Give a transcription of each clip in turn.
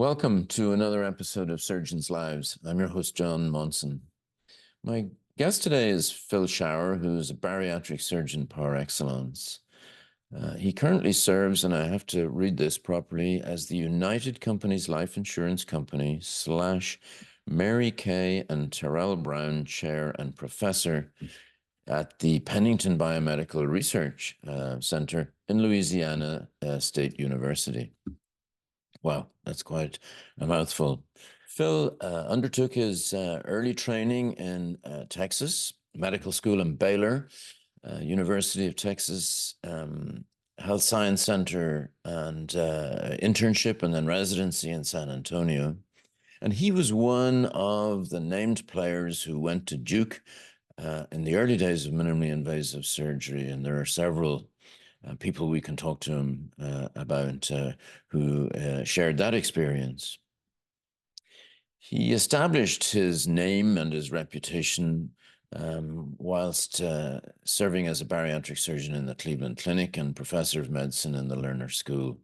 Welcome to another episode of Surgeons' Lives. I'm your host, John Monson. My guest today is Phil Schauer, who's a bariatric surgeon par excellence. He currently serves, and I have to read this properly, as the United Companies Life Insurance Company / Mary Kay and Terrell Brown Chair and Professor at the Pennington Biomedical Research Center in Louisiana State University. Wow, that's quite a mouthful. Phil undertook his early training in Texas, medical school in Baylor, University of Texas Health Science Center, and internship and then residency in San Antonio. And he was one of the named players who went to Duke in the early days of minimally invasive surgery. And there are several people we can talk to him about who shared that experience. He established his name and his reputation whilst serving as a bariatric surgeon in the Cleveland Clinic and professor of medicine in the Lerner School.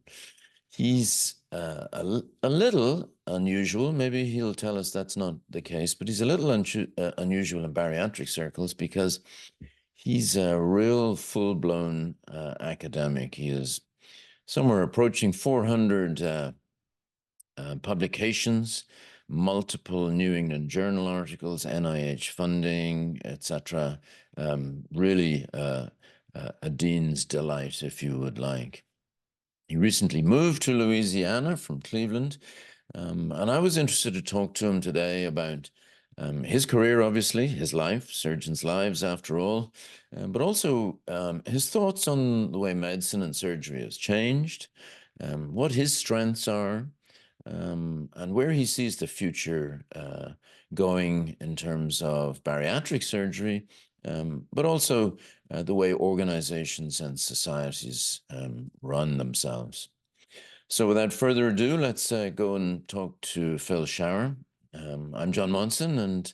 He's a little unusual. Maybe he'll tell us that's not the case, but he's a little unusual in bariatric circles because he's a real full-blown academic. He is somewhere approaching 400 publications, multiple New England Journal articles, NIH funding, etc. Really a dean's delight, if you would like. He recently moved to Louisiana from Cleveland, and I was interested to talk to him today about his career, obviously, his life, surgeons' lives after all, but also his thoughts on the way medicine and surgery has changed, what his strengths are, and where he sees the future going in terms of bariatric surgery, but also the way organizations and societies run themselves. So without further ado, let's go and talk to Phil Schauer. I'm John Monson, and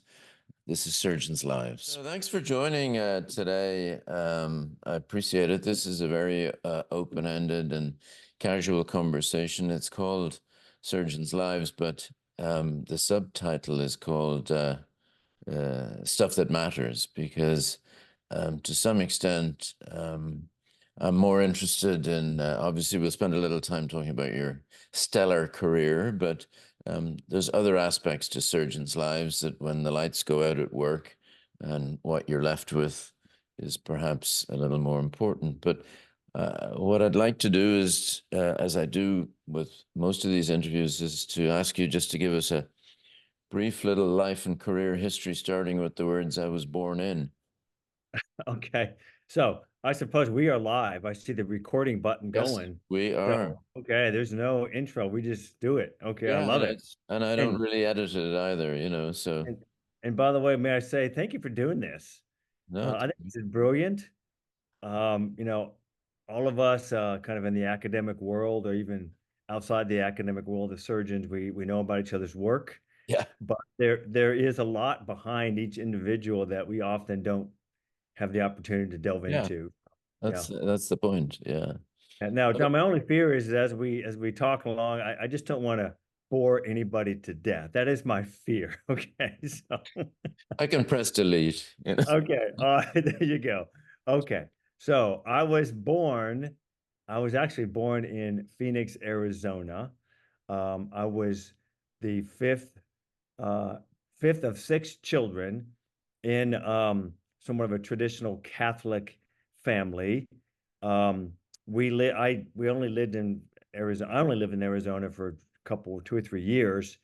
this is Surgeons' Lives. So thanks for joining today. I appreciate it. This is a very open-ended and casual conversation. It's called Surgeons' Lives, but the subtitle is called Stuff That Matters, because to some extent, I'm more interested in, obviously we'll spend a little time talking about your stellar career, but there's other aspects to surgeons' lives that when the lights go out at work and what you're left with is perhaps a little more important. But what I'd like to do is, as I do with most of these interviews, is to ask you just to give us a brief little life and career history, starting with the words "I was born in." Okay. So I suppose we are live. I see the recording button Yes, going. we are. So, okay, there's no intro. We just do it. Okay, I Yeah, love it. and I don't And really edit it either, so and and by the way, may I say thank you for doing this. no. I think this is brilliant. Um, you know, all of us kind of in the academic world or even outside the academic world as surgeons, we know about each other's work, Yeah, but there is a lot behind each individual that we often don't have the opportunity to delve yeah, into. Yeah. that's the point. Yeah. And now, But John, my only fear is as we talk along, I just don't want to bore anybody to death. That is my fear. Okay. So I can press delete. okay. There you go. Okay. So I was actually born in Phoenix, Arizona. I was the uh, fifth of six children in somewhat of a traditional Catholic family. Um, we only lived in Arizona. I only lived in Arizona for a couple, 2 or 3 years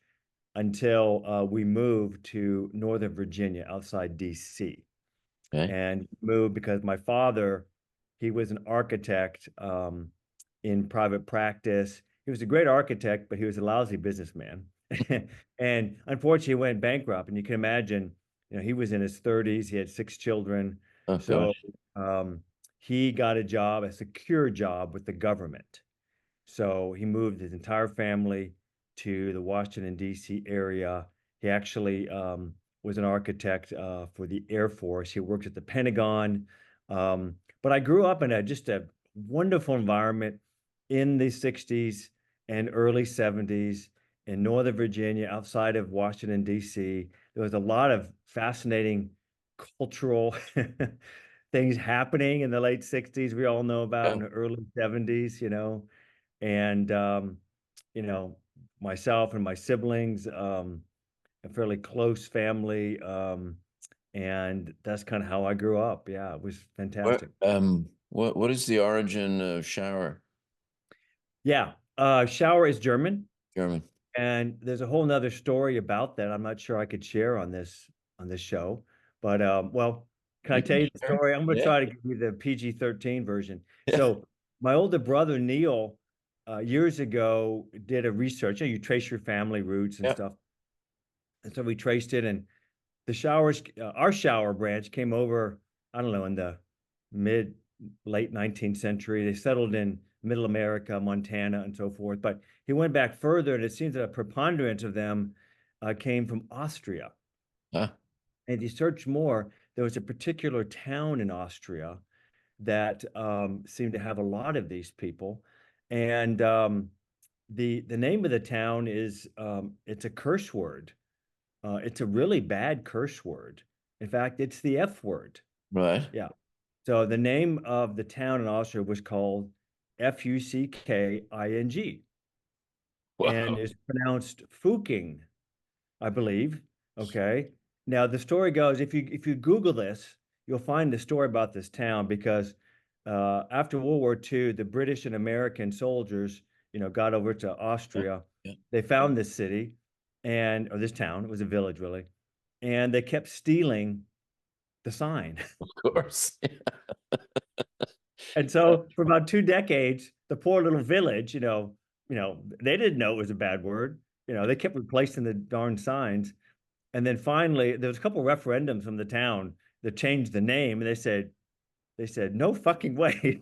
until we moved to Northern Virginia outside DC. Okay. And moved because my father, he was an architect in private practice. He was a great architect, but he was a lousy businessman. And unfortunately, he went bankrupt. And you can imagine, he was in his 30s. He had 6 children. Oh So gosh. um, he got a job, a secure job with the government. So he moved his entire family to the Washington, D.C. area. He actually was an architect for the Air Force. He worked at the Pentagon. But I grew up in just a wonderful environment in the 60s and early 70s. in Northern Virginia, outside of Washington, D.C. There was a lot of fascinating cultural things happening in the late 60s. We all know about in Yeah. the early 70s, and you know, myself and my siblings, a fairly close family, and that's kind of how I grew up. Yeah, it was fantastic. What is the origin of Schauer? Yeah, Schauer is German, German. and there's a whole nother story about that. I'm not sure I could share on this show, but well, can I You tell can you the share. story? I'm going to Yeah. try to give you the PG-13 version. Yeah. So my older brother Neil, years ago, did a research. You trace your family roots and Yeah. stuff, and so we traced it, and the Schauers, our Schauer branch came over, I don't know, in the mid late 19th century. They settled in middle America, Montana, and so forth. But he went back further, and it seems that a preponderance of them came from Austria. Huh? And if you search more, there was a particular town in Austria that seemed to have a lot of these people. And the name of the town is it's a curse word. It's a really bad curse word. In fact, it's the F word. Right. Yeah. So the name of the town in Austria was called Fucking, and Wow. is pronounced Fuking, I believe. Okay. Now the story goes, if you Google this, you'll find the story about this town because after World War II, the British and American soldiers, got over to Yeah. Austria. Yeah. They found this city or this town. It was a village really, and they kept stealing the sign. Of course. And so for about 2 decades, the poor little village, they didn't know it was a bad word. They kept replacing the darn signs. And then finally, there was a couple of referendums from the town that changed the name, and they said, no fucking way.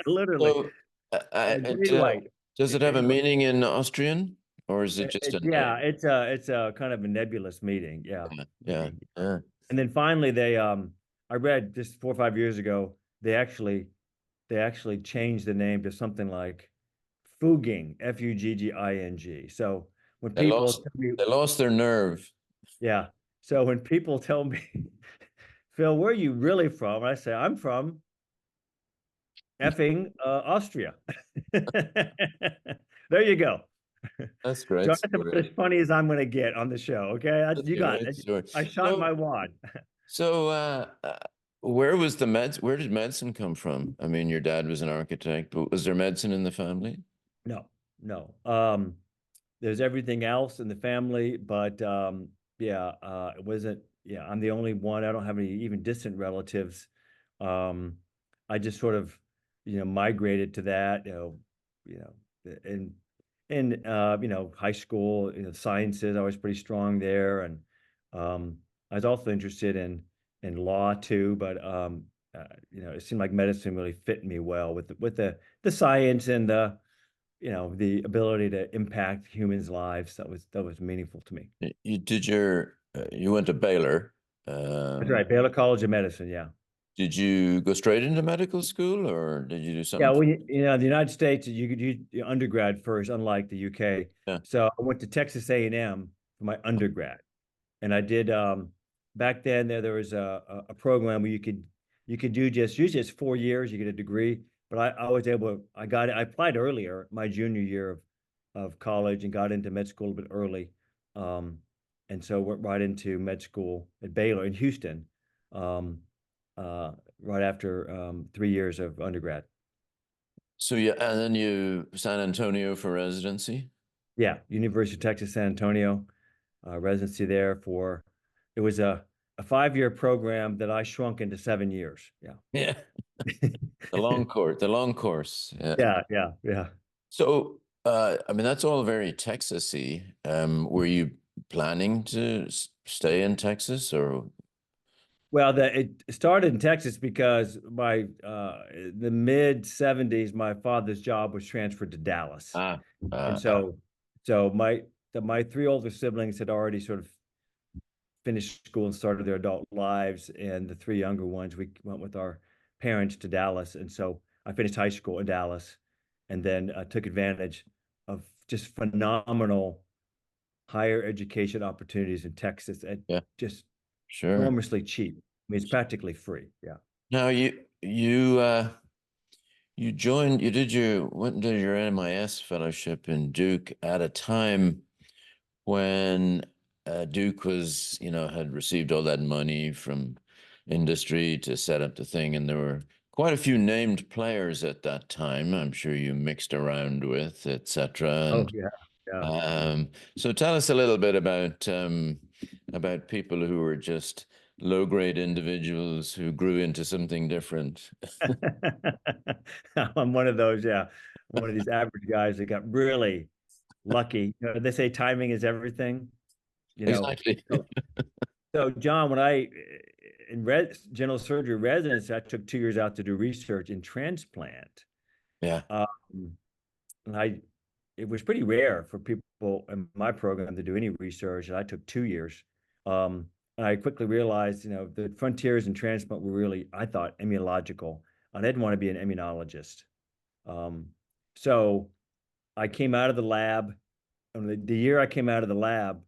Literally, So, green white. does it have a meaning in Austrian, or is it just a Yeah, name? it's a kind of a nebulous meeting. Yeah, Yeah. Yeah. meaning. Yeah. And then finally, I read just 4 or 5 years ago, they actually changed the name to something like Fuging, Fugging. So when They people lost. tell me, They lost their nerve. yeah, so when people tell me, Phil, where are you really from? I say, I'm from effing Austria. There you go. That's So great that's about story. as funny as I'm going to get on the show. Okay. That's You a got great it. story. I shot my So, wad. so where did medicine come from? I mean, your dad was an architect, but was there medicine in the family? No, no. There's everything else in the family, but yeah, it wasn't. Yeah, I'm the only one. I don't have any even distant relatives. Um, I just sort of, migrated to that. You know, in high school, sciences. I was pretty strong there, and I was also interested in law too. But it seemed like medicine really fit me well with the science and the ability to impact humans' lives. That was meaningful to me. You went to Baylor. That's right, Baylor College of Medicine. Yeah, Did you go straight into medical school or did you do yeah. something? Well, the United States, you could do your undergrad first, unlike the UK. Yeah. So I went to Texas A&M for my undergrad, and I did. Back then, there was a program where you could do just usually it's 4 years. You get a degree, but I was able. I applied earlier, my junior year of college, and got into med school a little bit early. Um, and so went right into med school at Baylor in Houston, um, right after 3 years of undergrad. So yeah, and then you San Antonio for residency? Yeah, University of Texas San Antonio, residency there for it was a 5 year program that I shrunk into 7 years. Yeah. Yeah. The long course. Yeah. Yeah, yeah, yeah. So I mean that's all very Texas-y. Were you planning to stay in Texas or Well, it started in Texas because by the mid 70s, my father's job was transferred to Dallas. ah And uh, so my three older siblings had already sort of finished school and started their adult lives, and the three younger ones, we went with our parents to Dallas. And so I finished high school in Dallas, and then took advantage of just phenomenal higher education opportunities in Texas at Yeah, just sure. enormously cheap. I mean, it's practically free. Yeah. Now you joined, you did your went and did your MIS fellowship in Duke at a time when Duke was, had received all that money from industry to set up the thing, and there were quite a few named players at that time. I'm sure you mixed around with, etc. Oh, And yeah. Yeah. so tell us a little bit about people who were just low-grade individuals who grew into something different. I'm one of those, yeah. One of these average guys that got really lucky. They say timing is everything, you know. Exactly. So, so John, when I in general surgery residency, I took 2 years out to do research in transplant. Yeah. Um, and it was pretty rare for people in my program to do any research, and I took 2 years. And I quickly realized, the frontiers in transplant were really, I thought, immunological. I didn't want to be an immunologist. Um, so I came out of the lab, and the year I came out of the lab,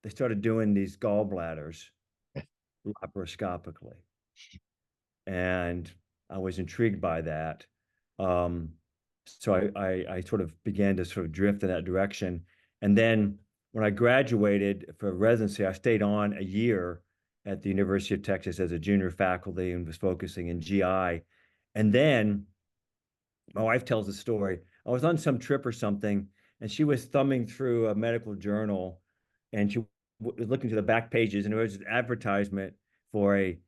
they started doing these gallbladders laparoscopically, and I was intrigued by that. Um, so I sort of began to sort of drift in that direction. And then when I graduated for residency, I stayed on a year at the University of Texas as a junior faculty and was focusing in GI. And then my wife tells the story. I was on some trip or something, and she was thumbing through a medical journal, and she was looking to the back pages, and there was an advertisement for a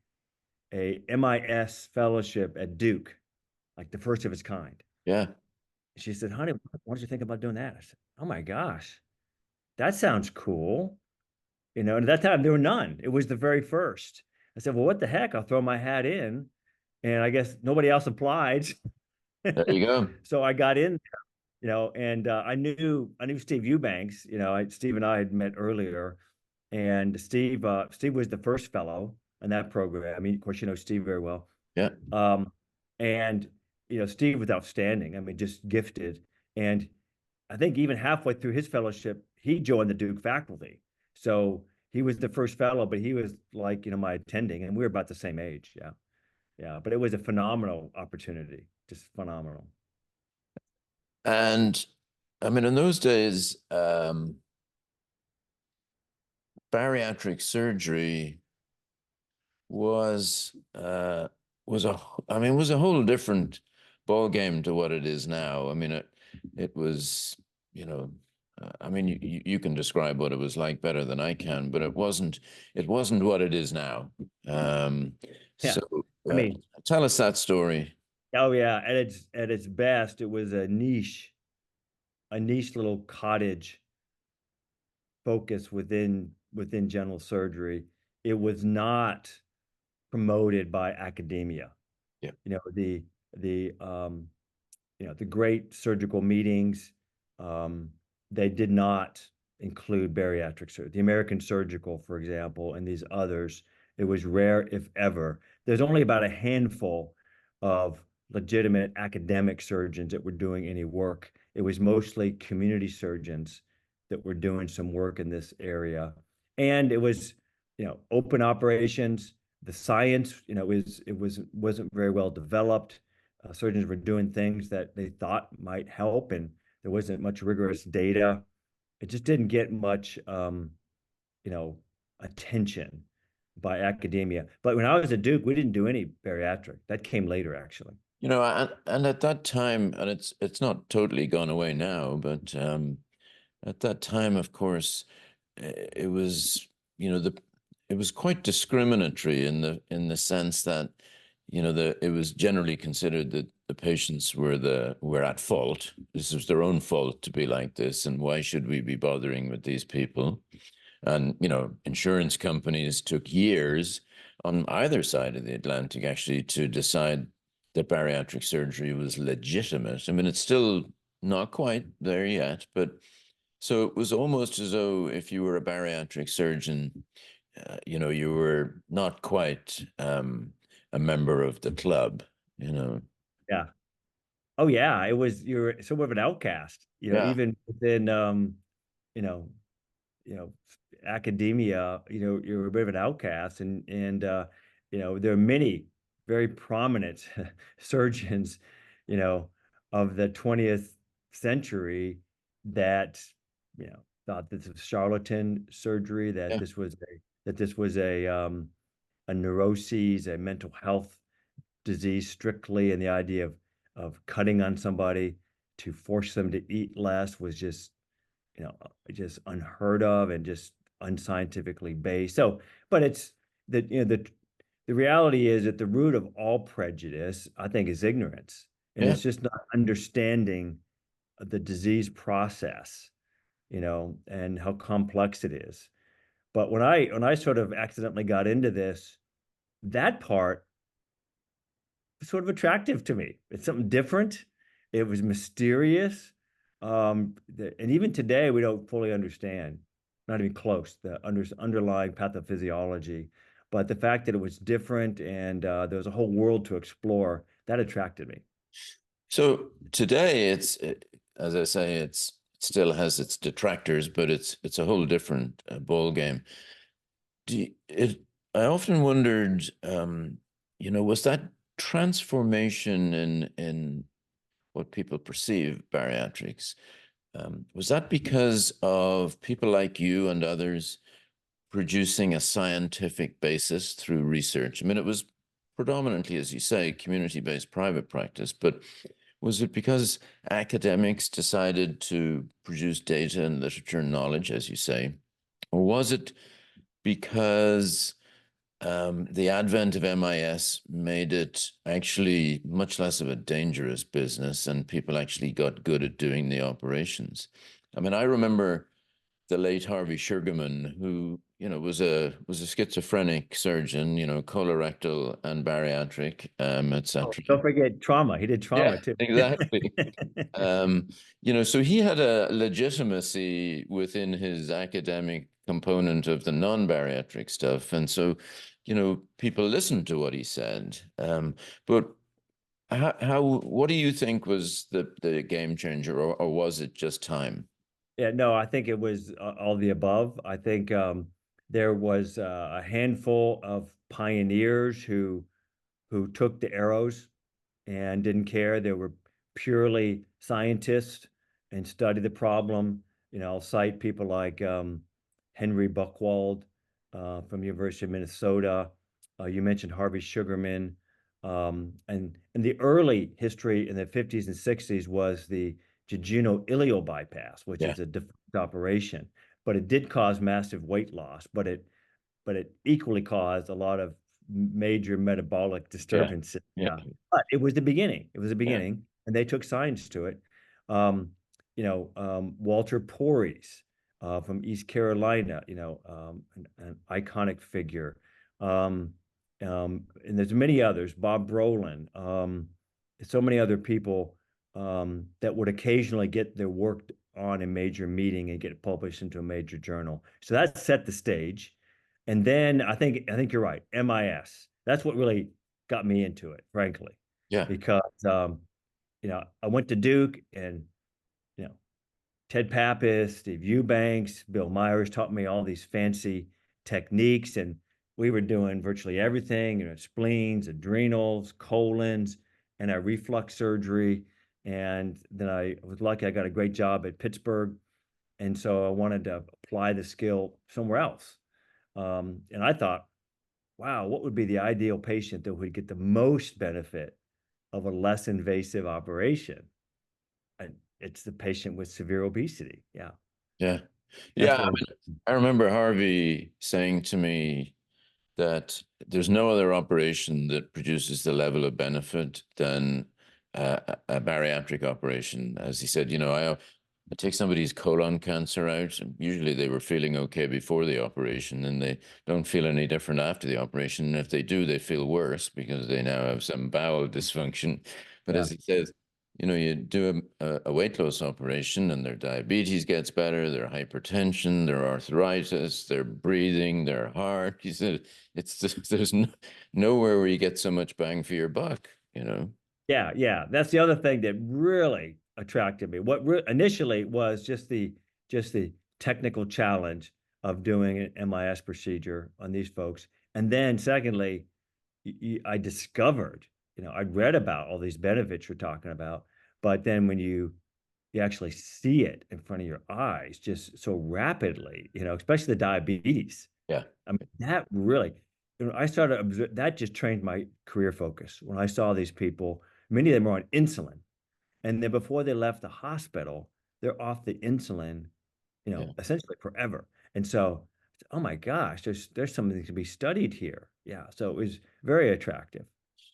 MIS fellowship at Duke, like the first of its kind. Yeah. She said, "Honey, why don't you think about doing that?" I said, "Oh my gosh, that sounds cool." And at that time there were none. It was the very first. I said, "Well, what the heck? I'll throw my hat in." And I guess nobody else applied. There you go. So I got in, and I knew Steve Eubanks. Steve and I had met earlier, and Steve was the first fellow in that program. I mean, of course, you know Steve very well. Yeah. Um, and Steve was outstanding. I mean, just gifted. And I think even halfway through his fellowship, he joined the Duke faculty. So he was the first fellow, but he was like, my attending, and we were about the same age. Yeah. Yeah. But it was a phenomenal opportunity, just phenomenal. And I mean, in those days, bariatric surgery was was a was a whole different ball game to what it is now. I mean, it was, I mean, you can describe what it was like better than I can, but it wasn't what it is now. Yeah. So I mean, tell us that story. oh yeah, at its best, it was a niche little cottage focus within general surgery. It was not promoted by academia. Yeah. The great surgical meetings, um, they did not include bariatric surgery. The American Surgical, for example, and these others, it was rare, if ever. There's only about a handful of legitimate academic surgeons that were doing any work. It was mostly community surgeons that were doing some work in this area. And it was, open operations. The science, wasn't very well developed. Surgeons were doing things that they thought might help, and there wasn't much rigorous data. It just didn't get much, you know, attention by academia. But when I was at Duke, we didn't do any bariatric. That came later, actually. And at that time, and it's not totally gone away now, but at that time, of course, it was, it was quite discriminatory in the sense that, it was generally considered that the patients were at fault. This was their own fault to be like this, and why should we be bothering with these people? And, insurance companies took years on either side of the Atlantic actually to decide that bariatric surgery was legitimate. I mean, it's still not quite there yet, but so it was almost as though if you were a bariatric surgeon, you were not quite a member of the club, you know. Yeah. Oh yeah, it was you're sort of an outcast, Yeah. even within you know, you know, academia, you're a bit of an outcast and there are many very prominent surgeons, you know, of the 20th century that, thought this was charlatan surgery, that Yeah. this was a neuroses, a mental health disease strictly, and the idea of cutting on somebody to force them to eat less was just unheard of and just unscientifically based. So, but it's the reality is at the root of all prejudice, I think, is ignorance, and Yeah. it's just not understanding the disease process, and how complex it is. But when I sort of accidentally got into this, that part sort of attractive to me. It's something different. It was mysterious. And even today, we don't fully understand, not even close, the underlying pathophysiology. But the fact that it was different and there was a whole world to explore, that attracted me. So today as I say, it still has its detractors, but it's a whole different ball game. I often wondered, was that transformation in what people perceive bariatrics, was that because of people like you and others producing a scientific basis through research? I mean, it was predominantly, as you say, community-based private practice, but was it because academics decided to produce data and literature and knowledge, as you say, or was it because the advent of MIS made it actually much less of a dangerous business and people actually got good at doing the operations? I mean, I remember the late Harvey Sugarman, who, was a schizophrenic surgeon, colorectal and bariatric, Oh, etc. don't forget trauma. He did Yeah, trauma too. exactly. So he had a legitimacy within his academic component of the non-bariatric stuff. And so, people listened to what he said. But what do you think was the game changer, or was it just time? Yeah, no, I think it was all the above. I think there was a handful of pioneers who took the arrows and didn't care. They were purely scientists and studied the problem. I'll cite people like Henry Buchwald from University of Minnesota. You mentioned Harvey Sugarman. And the early history in the 50s and 60s was the jejunal bypass, which Yeah, is a defunct operation, but it did cause massive weight loss, but it equally caused a lot of major metabolic yeah, disturbances. yeah, Yeah. But it was the beginning. It was the yeah, beginning, and they took science to it. Um, Walter Porres from East Carolina, an iconic figure. Um, and there's many others, Bob Brolin, so many other people that would occasionally get their work on a major meeting and get published into a major journal. So that set the stage. And then I think you're right. MIS. That's what really got me into it, frankly, yeah, because I went to Duke, and you know Ted Pappas, Steve Eubanks, Bill Myers taught me all these fancy techniques, and we were doing virtually everything, spleens, adrenals, colons, and a reflux surgery. And then I was lucky; I got a great job at Pittsburgh, and so I wanted to apply the skill somewhere else. And I thought, wow, what would be the ideal patient that would get the most benefit of a less invasive operation? And it's the patient with severe obesity. Yeah, yeah. that's Yeah, where I I'm. mean, I remember Harvey saying to me that there's no other operation that produces the level of benefit than a bariatric operation. As he said, I take somebody's colon cancer out, and usually they were feeling okay before the operation, and they don't feel any different after the operation. And if they do, they feel worse because they now have some bowel dysfunction. But Yeah, as he says, you do a weight loss operation and their diabetes gets better, their hypertension, their arthritis, their breathing, their heart. He said, there's nowhere where you get so much bang for your buck. Yeah, yeah. That's the other thing that really attracted me. What initially was just the technical challenge of doing an MIS procedure on these folks, and then secondly, I discovered, I'd read about all these benefits you're talking about, but then when you actually see it in front of your eyes just so rapidly, especially the diabetes. Yeah. I mean, that really, I started that just trained my career focus when I saw these people. Many of them were on insulin, and then before they left the hospital, they're off the insulin, Yeah. essentially forever. And so, oh my gosh, there's something that can be studied here. Yeah, so it was very attractive.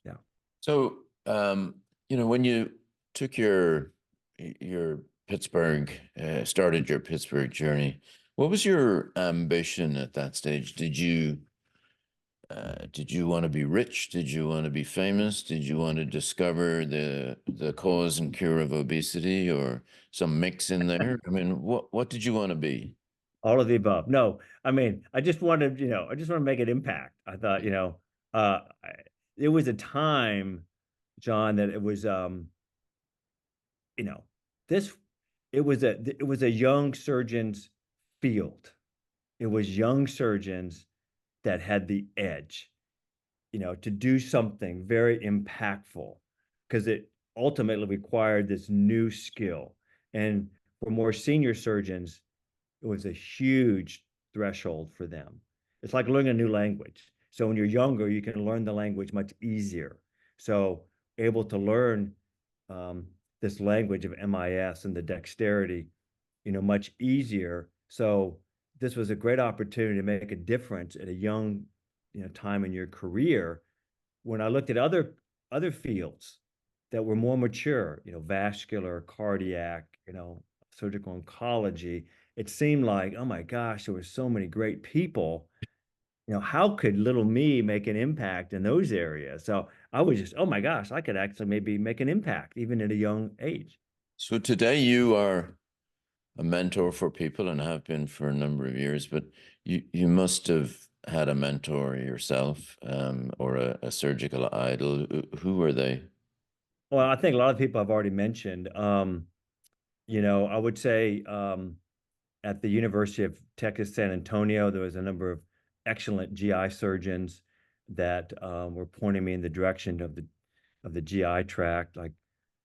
Yeah. So, when you took your Pittsburgh, started your Pittsburgh journey, what was your ambition at that stage? Did you want to be rich? Did you want to be famous? Did you want to discover the cause and cure of obesity, or some mix in there? I mean, what did you want to be? All of the above. No, I mean, I just want to make an impact. I thought, uh, I, it was a time, John, that it was, you know, this, it was a young surgeon's field. It was young surgeons that had the edge, to do something very impactful because it ultimately required this new skill. And for more senior surgeons, it was a huge threshold for them. It's like learning a new language. So when you're younger, you can learn the language much easier. So able to learn this language of MIS and the dexterity, much easier. So this was a great opportunity to make a difference at a young, time in your career. When I looked at other fields that were more mature, vascular, cardiac, surgical oncology, it seemed like, oh my gosh, there were so many great people. How could little me make an impact in those areas? So I was just, oh my gosh, I could actually maybe make an impact even at a young age. So today you are a mentor for people and have been for a number of years, but you must have had a mentor yourself, or a surgical idol. Who were they? Well, I think a lot of people I've already mentioned. I would say at the University of Texas San Antonio, there was a number of excellent GI surgeons that were pointing me in the direction of the GI tract, like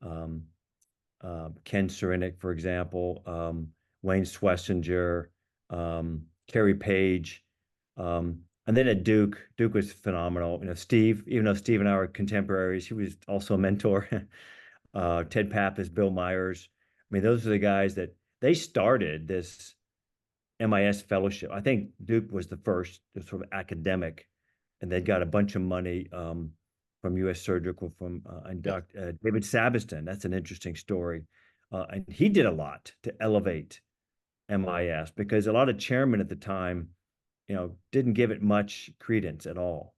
um, Ken Serenic, for example, Wayne Swessinger, Kerry Page. And then at Duke was phenomenal. Steve, even though Steve and I were contemporaries, he was also a mentor. Ted Pappas, Bill Myers. I mean, those are the guys that they started this MIS fellowship. I think Duke was the first sort of academic, and they got a bunch of money from U.S. Surgical from and Yeah. David Sabiston. That's an interesting story, and he did a lot to elevate MIS because a lot of chairmen at the time, didn't give it much credence at all.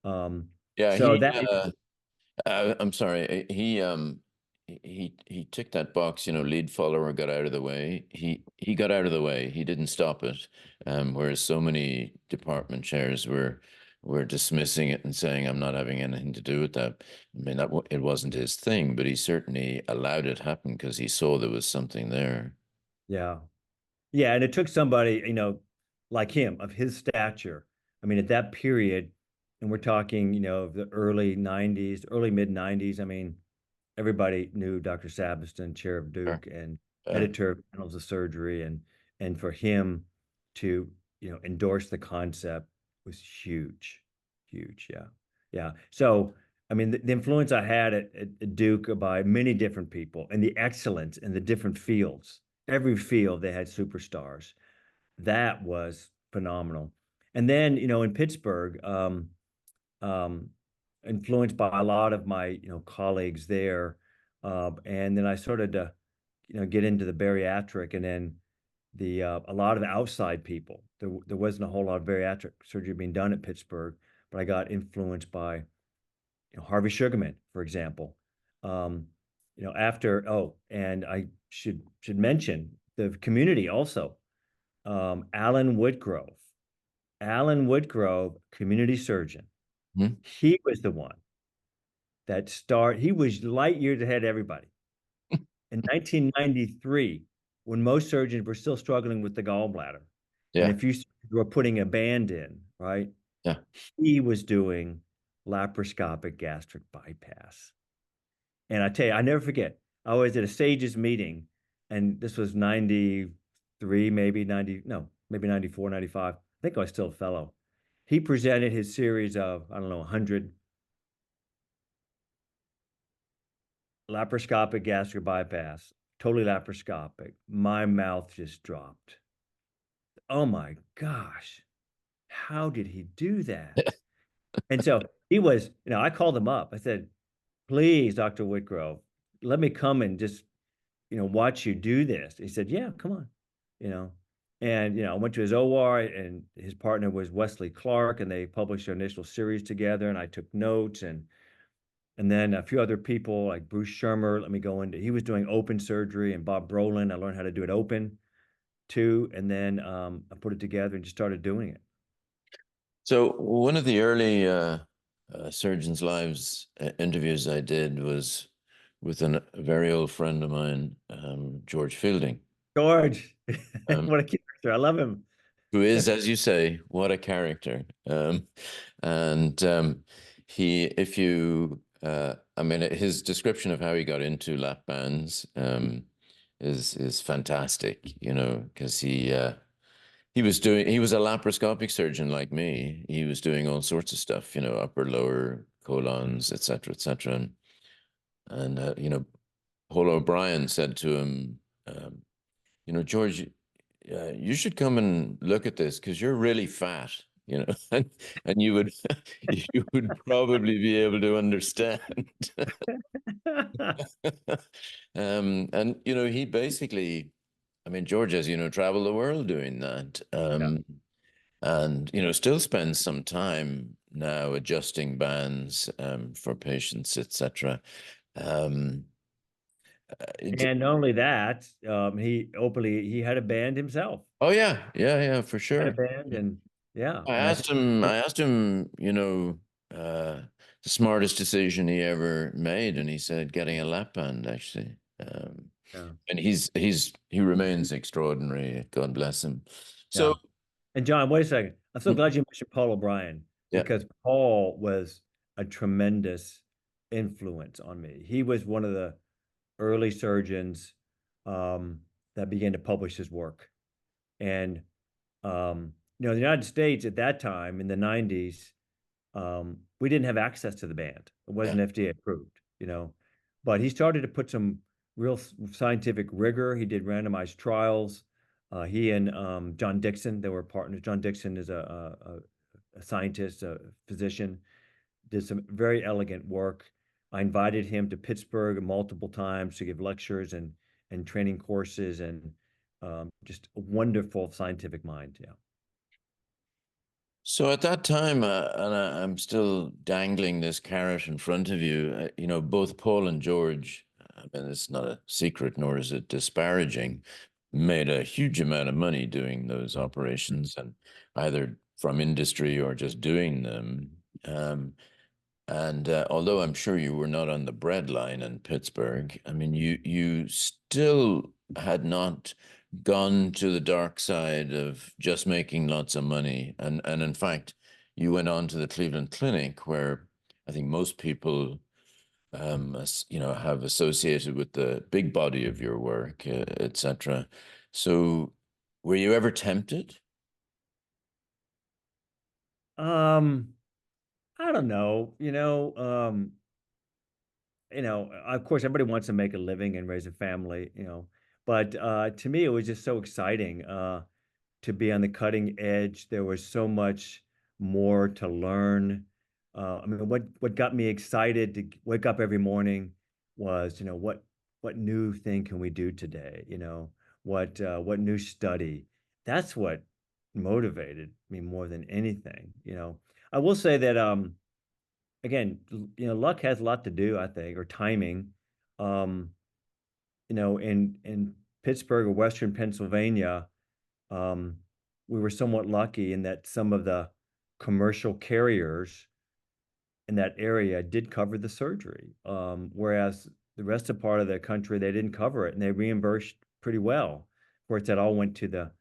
Um, Yeah, so that I'm sorry. He ticked that box, lead follower got out of the way. He got out of the way. He didn't stop it. Whereas so many department chairs were dismissing it and saying, "I'm not having anything to do with that." I mean, it wasn't his thing, but he certainly allowed it happen because he saw there was something there. yeah. Yeah, and it took somebody, like him of his stature. I mean, at that period, and we're talking, the early 90s, early mid 90s. I mean, everybody knew Dr. Sabiston, chair of Sure. Duke and Yeah. editor of Annals of Surgery, and for him to, endorse the concept was huge, huge. Yeah. Yeah. So, I mean, the influence I had at Duke by many different people and the excellence in the different fields. Every field they had superstars. That was phenomenal. And then, in Pittsburgh, um, influenced by a lot of my, colleagues there. And then I started to, get into the bariatric and then the a lot of outside people. There wasn't a whole lot of bariatric surgery being done at Pittsburgh, but I got influenced by, Harvey Sugarman, for example. Um, after and I should mention the community also. Alan Woodgrove. Alan Woodgrove, community surgeon. Hmm? He was the one he was light years ahead of everybody. In 1993, when most surgeons were still struggling with the gallbladder, and Yeah. if you were putting a band in, right, Yeah. he was doing laparoscopic gastric bypass. And I tell you, I never forget. I was at a SAGES meeting, and this was 93, maybe 90, no, maybe 94, 95. I think I was still a fellow. He presented his series of, I don't know, 100 laparoscopic gastric bypass, totally laparoscopic. My mouth just dropped. Oh my gosh, how did he do that? And so he was, I called him up. I said, please, Dr. Whitgrove, let me come and just, watch you do this. He said, yeah, come on, you know. And, I went to his OR, and his partner was Wesley Clark, and they published their initial series together. And I took notes, and then a few other people like Bruce Shermer let me go into. He was doing open surgery, and Bob Brolin. I learned how to do it open too, and then I put it together and just started doing it. So one of the early Surgeons' Lives interviews I did was with a very old friend of mine, George Fielding, George, um, what a character! I love him. who is, as you say, what a character. And he, if you, I mean, his description of how he got into lap bands is fantastic. Because he was a laparoscopic surgeon like me. He was doing all sorts of stuff, upper, lower, colons, etc., etc. And Paul O'Brien said to him, George, you should come and look at this because you're really fat, and you would probably be able to understand. And he basically, I mean, George, as you know, traveled the world doing that. Yeah. And still spends some time now adjusting bands for patients, etc. Um, And not only that, he had a band himself. oh yeah, yeah, yeah, for Had a sure. band, and yeah, I and I asked think him, I asked him, the smartest decision he ever made, and he said getting a lap band, actually. yeah, And he remains extraordinary. God bless him. So yeah. And John, wait a second. I'm so mm, glad you mentioned Paul O'Brien, yeah, because Paul was a tremendous influence on me. He was one of the early surgeons um, that began to publish his work. And the United States at that time in the 90s, we didn't have access to the band. It yeah. wasn't FDA approved, but he started to put some real scientific rigor. He did randomized trials. He and John Dixon, they were partners. John Dixon is a scientist, a physician, did some very elegant work. I invited him to Pittsburgh multiple times to give lectures and training courses, and just a wonderful scientific mind. Yeah. So at that time, and I'm still dangling this carrot in front of you, both Paul and George, I mean, it's not a secret, nor is it disparaging, made a huge amount of money doing those operations, and either from industry or just doing them. And although I'm sure you were not on the bread line in Pittsburgh, I mean, you still had not gone to the dark side of just making lots of money. And in fact, you went on to the Cleveland Clinic, where I think most people, have associated with the big body of your work, etc. So, were you ever tempted? Um, I don't know. Of course, everybody wants to make a living and raise a family, but to me, it was just so exciting to be on the cutting edge. There was so much more to learn. I mean, what got me excited to wake up every morning was, what new thing can we do today? What new study? That's what motivated me more than anything. I will say that again, luck has a lot to do, I think, or timing. Um, in Pittsburgh or Western Pennsylvania, um, we were somewhat lucky in that some of the commercial carriers in that area did cover the surgery, whereas the rest of part of the country they didn't cover it, and they reimbursed pretty well. Of course, that all went to the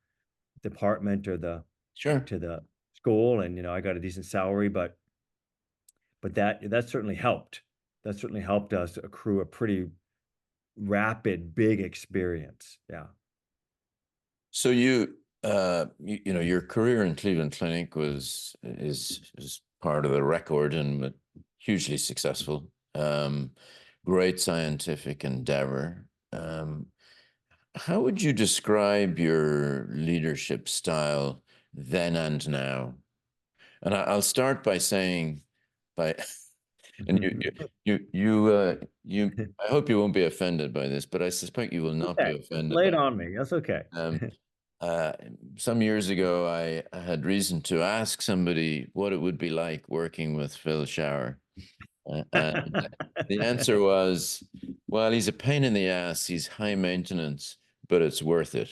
department or the Sure. to the school, and I got a decent salary, but that certainly helped. That certainly helped us accrue a pretty rapid, big experience. Yeah. So your career in Cleveland Clinic is part of the record and hugely successful. Great scientific endeavor. How would you describe your leadership style then and now? And I'll start by saying, by and you I hope you won't be offended by this, but I suspect you will not be Okay, offended lay by it it. on me. That's okay. Um, uh, some years ago, I had reason to ask somebody what it would be like working with Phil Schauer. And the answer was, well, he's a pain in the ass. He's high maintenance, but it's worth it.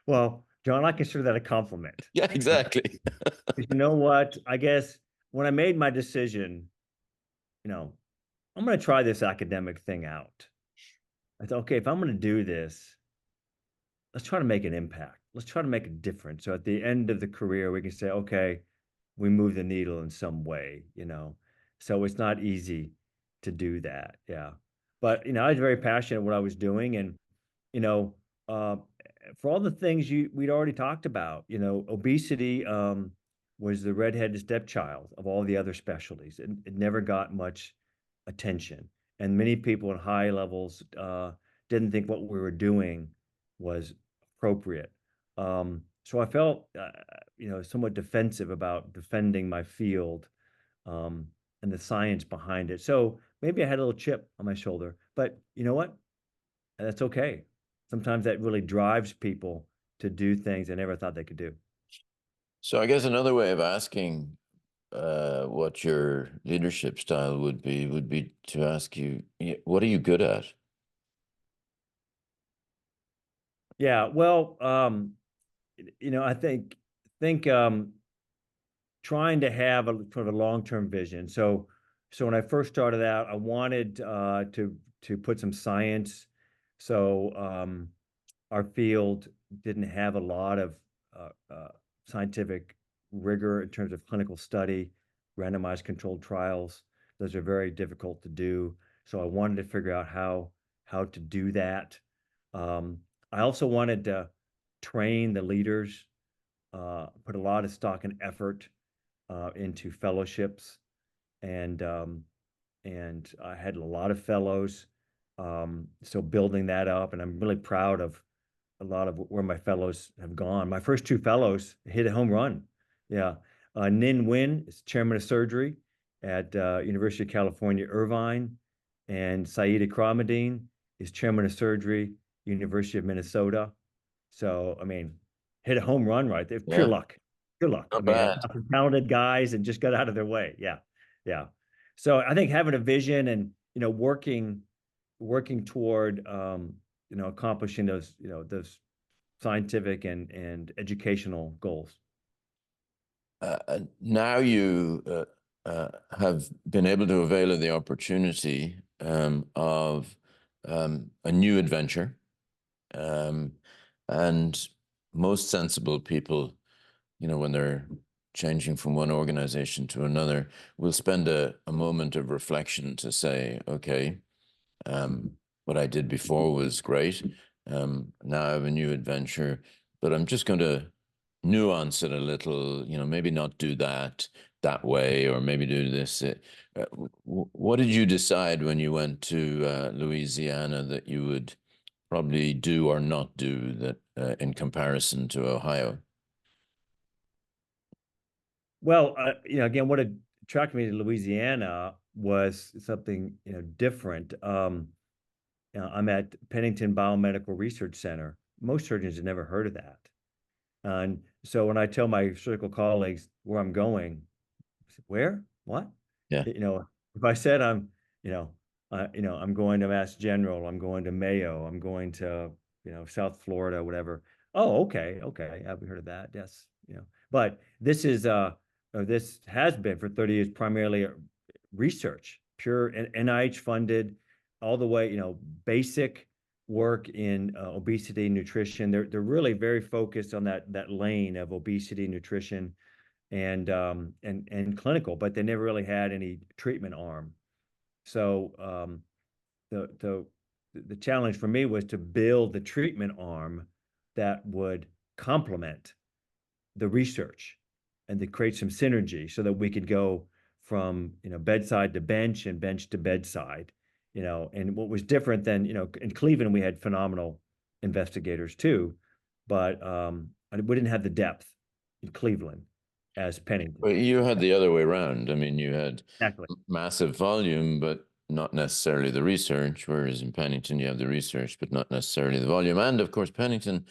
Well, John, I consider that a compliment. Yeah, exactly. 'Cause you know what? I guess when I made my decision, you know, I'm going to try this academic thing out. I thought, okay, if I'm going to do this, let's try to make an impact. Let's try to make a difference. So at the end of the career, we can say, okay, we move the needle in some way. So it's not easy to do that. Yeah. But, I was very passionate what I was doing. And, you know, uh, for all the things we'd already talked about, obesity was the redheaded stepchild of all the other specialties. It never got much attention. And many people in high levels didn't think what we were doing was appropriate. So I felt, somewhat defensive about defending my field um, and the science behind it. So maybe I had a little chip on my shoulder, but you know what? That's okay. Sometimes that really drives people to do things they never thought they could do. So I guess another way of asking what your leadership style would be to ask you, what are you good at? Yeah, well, I think trying to have a sort of a long-term vision. So when I first started out, I wanted to put some science. So our field didn't have a lot of scientific rigor in terms of clinical study, randomized controlled trials. Those are very difficult to do. So I wanted to figure out how to do that. Um, I also wanted to train the leaders, put a lot of stock and effort into fellowships, and I had a lot of fellows. So building that up, and I'm really proud of a lot of where my fellows have gone. My first two fellows hit a home run. Yeah. Nin Win is chairman of surgery at University of California, Irvine, and Saeed Ikramuddin is chairman of surgery, University of Minnesota. So, I mean, hit a home run right there. Pure Yeah, luck. Pure luck. I not mean, I bad. got some talented guys and just got out of their way. Yeah. Yeah. So I think having a vision and, working toward, accomplishing those scientific and educational goals. Now you have been able to avail of the opportunity of a new adventure. Um, and most sensible people, when they're changing from one organization to another, will spend a moment of reflection to say, okay, what I did before was great. Now I have a new adventure, but I'm just going to nuance it a little, maybe not do that way, or maybe do this. What did you decide when you went to Louisiana that you would probably do or not do that in comparison to Ohio? Well, again, what attracted me to Louisiana was something, different. I'm at Pennington Biomedical Research Center. Most surgeons have never heard of that. And so when I tell my surgical colleagues where I'm going, I say, where? What? Yeah. If I said I'm going to Mass General, I'm going to Mayo, I'm going to, South Florida, whatever. Oh, okay, okay. Have we heard of that? Yes. But this is this has been for 30 years primarily research, pure NIH funded, all the way, basic work in obesity, nutrition. They're really very focused on that lane of obesity, nutrition, and clinical, but they never really had any treatment arm. So the the the challenge for me was to build the treatment arm that would complement the research and to create some synergy so that we could go from bedside to bench and bench to bedside. And what was different than in Cleveland we had phenomenal investigators too, but we didn't have the depth in Cleveland as Pennington. But you had the other way around. I mean, you had Exactly. massive volume, but not necessarily the research, whereas in Pennington you have the research, but not necessarily the volume. And of course, Pennington,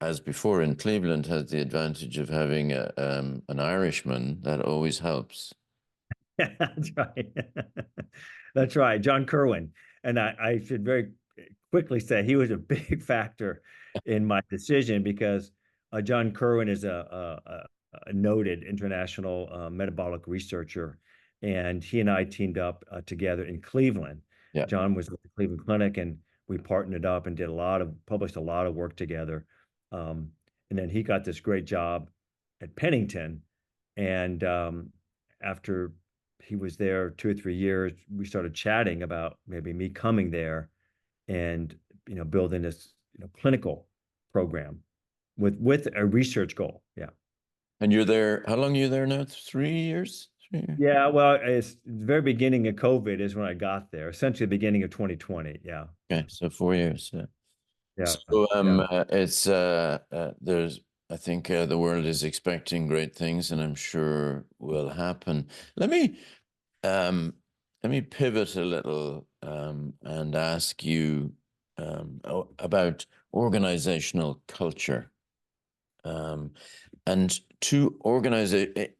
as before in Cleveland, has the advantage of having an Irishman. That always helps. That's right. That's right. John Kerwin. And I should very quickly say he was a big factor in my decision because John Kerwin is a noted international metabolic researcher. And he and I teamed up together in Cleveland. Yeah. John was with the Cleveland Clinic and we partnered up and published a lot of work together. And then he got this great job at Pennington. And after he was there 2 or 3 years, we started chatting about maybe me coming there and building this clinical program with a research goal. Yeah. And you're there, how long are you there now? 3 years? 3 years? Yeah, well, it's the very beginning of COVID is when I got there, essentially the beginning of 2020. Yeah. Okay, so 4 years. Yeah. Yeah. So Yeah. it's there's I think the world is expecting great things, and I'm sure will happen. Let me um, let me pivot a little and ask you about organizational culture. And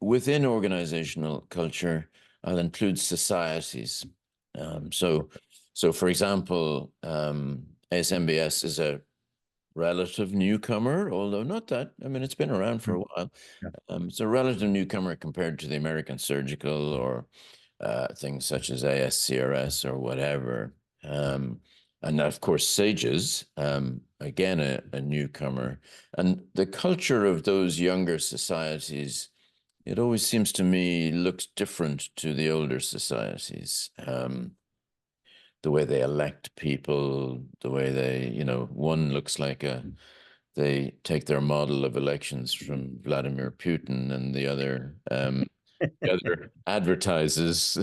within organizational culture, I'll include societies. So, for example, ASMBS is a relative newcomer, although not that. I mean, it's been around for a while. Yeah. It's a relative newcomer compared to the American Surgical or things such as ASCRS or whatever. And of course, SAGES, again, a newcomer. And the culture of those younger societies, it always seems to me looks different to the older societies. The way they elect people, the way one looks like they take their model of elections from Vladimir Putin, and the other advertises,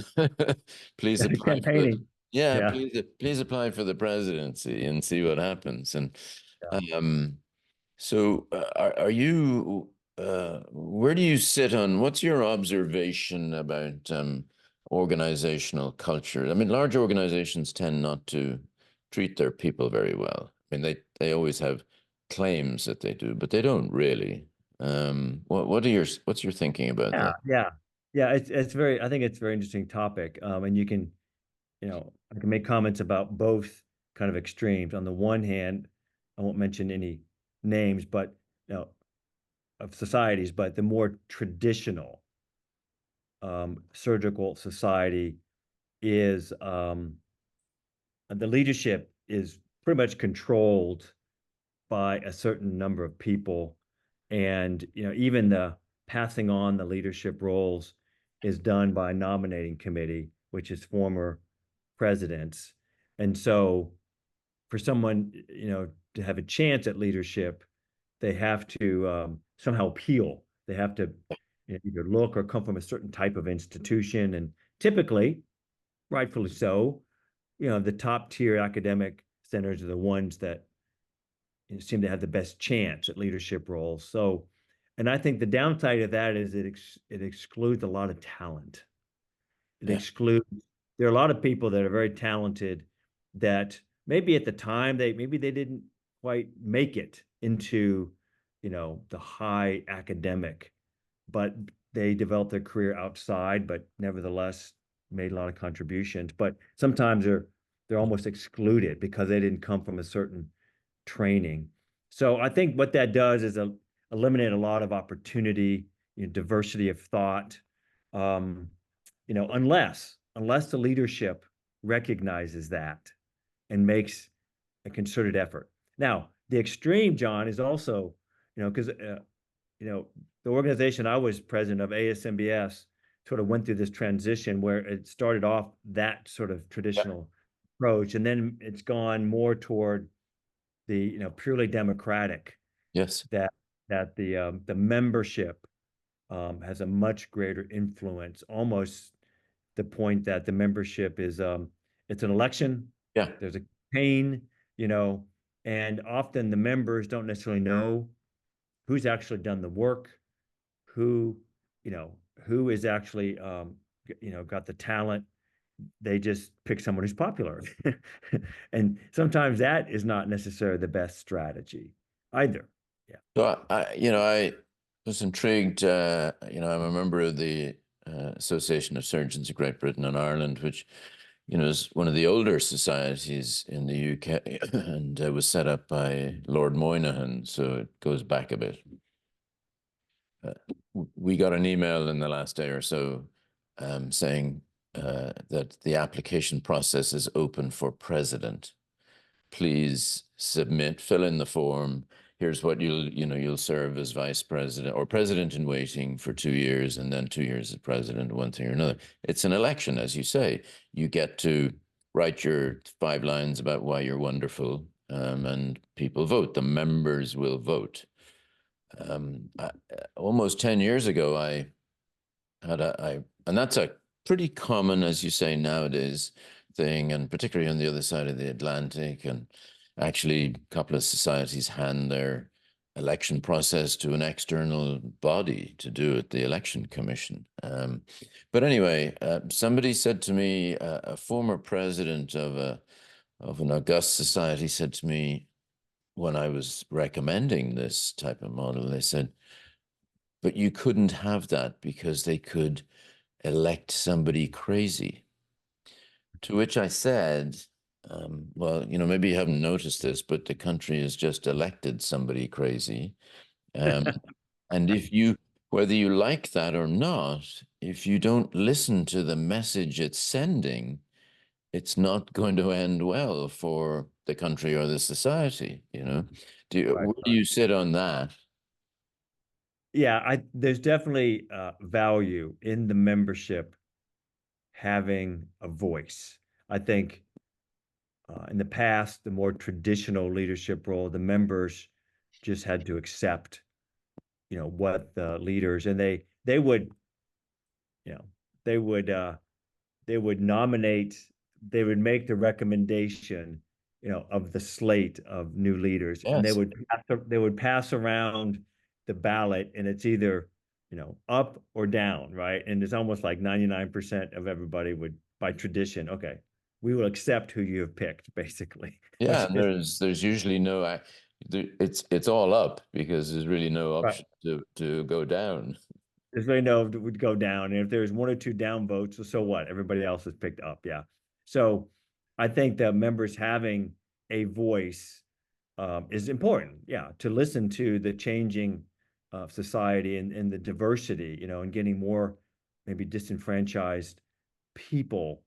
please apply for the, Campaigning. yeah, Yeah. please apply for the presidency and see what happens. And Yeah. so are you, where do you sit on, what's your observation about organizational culture? I mean, large organizations tend not to treat their people very well. I mean, they always have claims that they do, but they don't really. What's your thinking about Yeah. that? Yeah. Yeah. I think it's a very interesting topic. And I can make comments about both kind of extremes. On the one hand, I won't mention any names, but of societies, but the more traditional surgical society is the leadership is pretty much controlled by a certain number of people, and even the passing on the leadership roles is done by a nominating committee, which is former presidents. And so for someone to have a chance at leadership, they have to somehow appeal. They have to either look or come from a certain type of institution, and typically, rightfully so, the top tier academic centers are the ones that seem to have the best chance at leadership roles. So, and I think the downside of that is it excludes a lot of talent. It Yeah, excludes, there are a lot of people that are very talented that maybe at the time maybe they didn't quite make it into, the high academic, but they developed their career outside, but nevertheless made a lot of contributions. But sometimes they're almost excluded because they didn't come from a certain training. So I think what that does is eliminate a lot of opportunity, diversity of thought. Um, unless the leadership recognizes that and makes a concerted effort. Now, the extreme, John, is also, because the organization I was president of, ASMBS, sort of went through this transition where it started off that sort of Yeah. traditional approach, and then it's gone more toward the purely democratic, Yes. that the membership has a much greater influence, almost the point that the membership is it's an election, Yeah. there's a campaign, you know, and often the members don't necessarily know who's actually done the work, who, you know, who is actually got the talent. They just pick someone who's popular. And sometimes that is not necessarily the best strategy either. Yeah. So I was intrigued. I'm a member of the Association of Surgeons of Great Britain and Ireland, which, is one of the older societies in the UK, and was set up by Lord Moynihan, so it goes back a bit. Uh, we got an email in the last day or so saying that the application process is open for president. Please submit, fill in the form. Here's what you'll serve as vice president or president in waiting for 2 years, and then 2 years as president, one thing or another. It's an election, as you say. You get to write your 5 lines about why you're wonderful, and people vote. The members will vote. Almost 10 years ago, and that's a pretty common, as you say, nowadays thing, and particularly on the other side of the Atlantic. And actually, a couple of societies hand their election process to an external body to do it, the election commission. But anyway, somebody said to me, a former president of an august society said to me when I was recommending this type of model, they said, but you couldn't have that because they could elect somebody crazy. To which I said, well, maybe you haven't noticed this, but the country has just elected somebody crazy. Um, and whether you like that or not, if you don't listen to the message it's sending, it's not going to end well for the country or the society. Right. Where do you sit on that? Yeah, there's definitely value in the membership having a voice. I think in the past, the more traditional leadership role, the members just had to accept, what the leaders, and they would, you know, they would they would nominate, they would make the recommendation, of the slate of new leaders, and Yes. they would pass around the ballot, and it's either, up or down, right? And it's almost like 99% of everybody would, by tradition, okay, we will accept who you have picked, basically, Yeah, which and is there's usually it's all up because there's really no right. option to go down. There's really no would go down. And if there's one or two down votes, so what? Everybody else is picked up. Yeah. So I think that members having a voice is important. Yeah, to listen to the changing society and the diversity, and getting more maybe disenfranchised people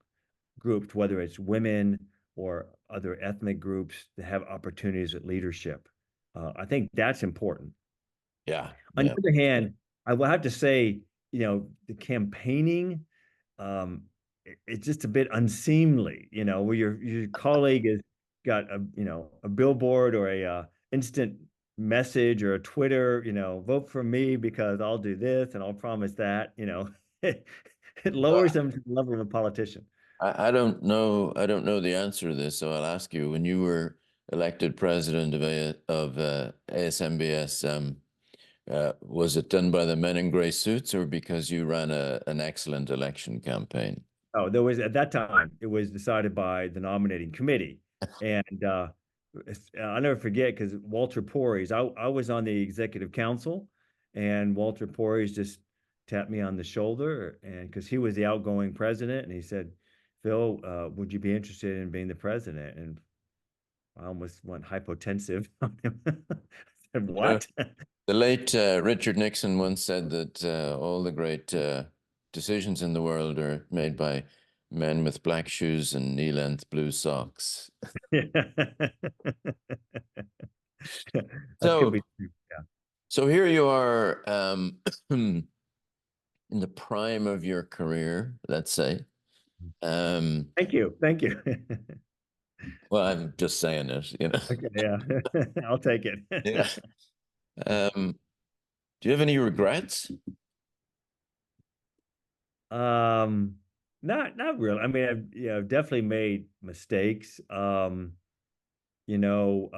grouped, whether it's women or other ethnic groups, to have opportunities at leadership. I think that's important. Yeah, On yeah. the other hand, I will have to say, the campaigning, it's just a bit unseemly, where your colleague has got a billboard or a instant message or a Twitter, vote for me because I'll do this and I'll promise that, it lowers them to the level of a politician. I don't know the answer to this, so I'll ask you. When you were elected president of ASMBS, was it done by the men in gray suits or because you ran an excellent election campaign? Oh, there was at that time, it was decided by the nominating committee. And I'll never forget because Walter Porres, I was on the executive council, and Walter Porres just tapped me on the shoulder, and because he was the outgoing president, and he said, Phil, would you be interested in being the president? And I almost went hypotensive on him. I said, You know, what? The late Richard Nixon once said that all the great decisions in the world are made by men with black shoes and knee-length blue socks. That could So, be true. Yeah. so here you are in the prime of your career, let's say. Um, Thank you. Thank you. well, I'm just saying it. Okay, yeah. I'll take it. Yeah. Do you have any regrets? Um, not really. I mean, I've definitely made mistakes. You know,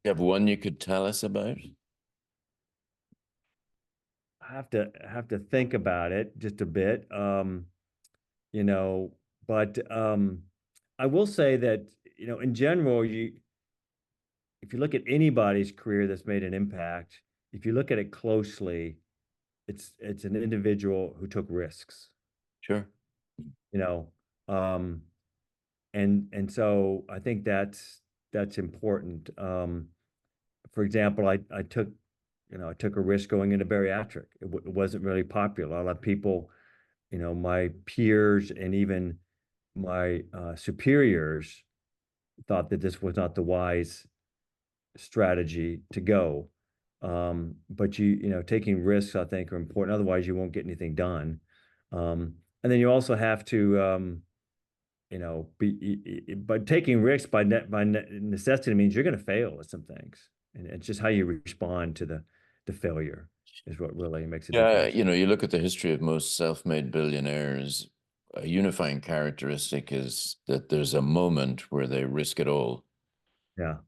You have one you could tell us about? I have to think about it just a bit. You know, but I will say that, in general, if you look at anybody's career that's made an impact, if you look at it closely, it's an individual who took risks, Sure. you know. Um, and so I think that's important. For example, I took a risk going into bariatric. It wasn't really popular. A lot of people, my peers and even my superiors thought that this was not the wise strategy to go. But taking risks, I think, are important. Otherwise, you won't get anything done. And then you also have to, but taking risks by necessity means you're going to fail at some things, and it's just how you respond to the failure is what really makes a Yeah, difference. you look at the history of most self-made billionaires, a unifying characteristic is that there's a moment where they risk it all. Yeah.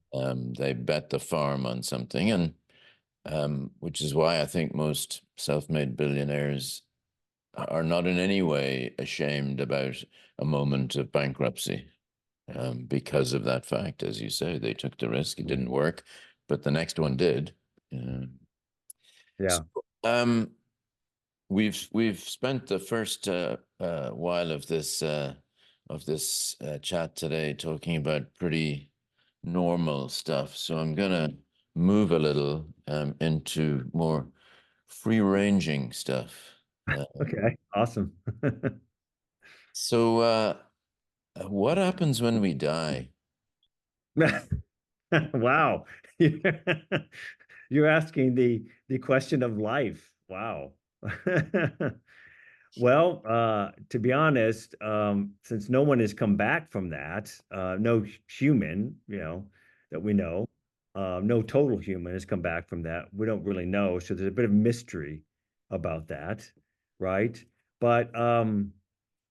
They bet the farm on something, and which is why I think most self-made billionaires are not in any way ashamed about a moment of bankruptcy, because of that fact. As you say, they took the risk, it didn't work, but the next one did. Uh, so, Yeah. um, we've spent the first while of this chat today talking about pretty normal stuff. So I'm gonna move a little into more free-ranging stuff. Okay. Awesome. So what happens when we die? Wow. You're asking the question of life. Wow. Well, to be honest, since no one has come back from that, no human, that we know, no total human has come back from that. We don't really know. So there's a bit of mystery about that, right? But